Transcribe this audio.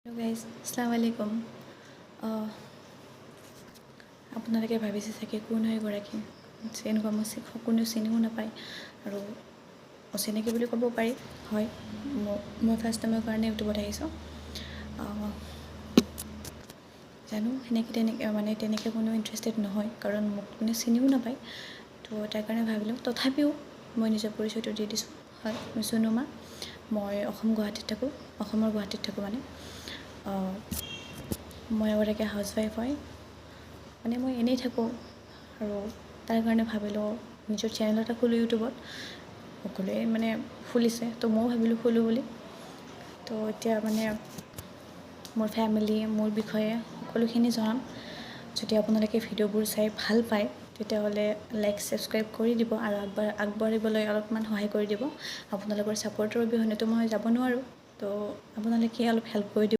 Hello' guys, আসসালামু আলাইকুম। আপোনালোকে ভাবিছে চাগে কোন হয় এগৰাকী, এনেকুৱা মই কোনেও চিনিও নাপায় আৰু অচিনাকি বুলি ক'ব পাৰি। হয়, মই ফাৰ্ষ্ট টাইমৰ কাৰণে ইউটিউবত আহিছোঁ। জানো তেনেকৈ কোনেও ইণ্টাৰেষ্টেড নহয়, কাৰণ মোক কোনেও চিনিও নাপায়। তো তাৰ কাৰণে ভাবিলোঁ, তথাপিও মই নিজৰ পৰিচয়টো দি দিছোঁ। হয়, মই চুনুমা। মই অসমৰ গুৱাহাটীত থাকোঁ মানে। মই এগৰাকী হাউচৱাইফ হয়। মই এনেই থাকোঁ আৰু তাৰ কাৰণে ভাবিলোঁ নিজৰ চেনেল এটা খোলোঁ ইউটিউবত। সকলোৱে খুলিছে, তো ময়ো ভাবিলোঁ খোলোঁ বুলি। তো এতিয়া মোৰ ফেমিলি, মোৰ বিষয়ে সকলোখিনি জনাম। যদি আপোনালোকে ভিডিঅ'বোৰ চাই ভাল পায় তেতিয়াহ'লে লাইক ছাবস্ক্ৰাইব কৰি দিব আৰু আগবাঢ়িবলৈ অলপমান সহায় কৰি দিব। আপোনালোকৰ ছাপৰ্টৰ অবিহনেতো মই যাব নোৱাৰোঁ, তো আপোনালোকে অলপ হেল্প কৰি দিব।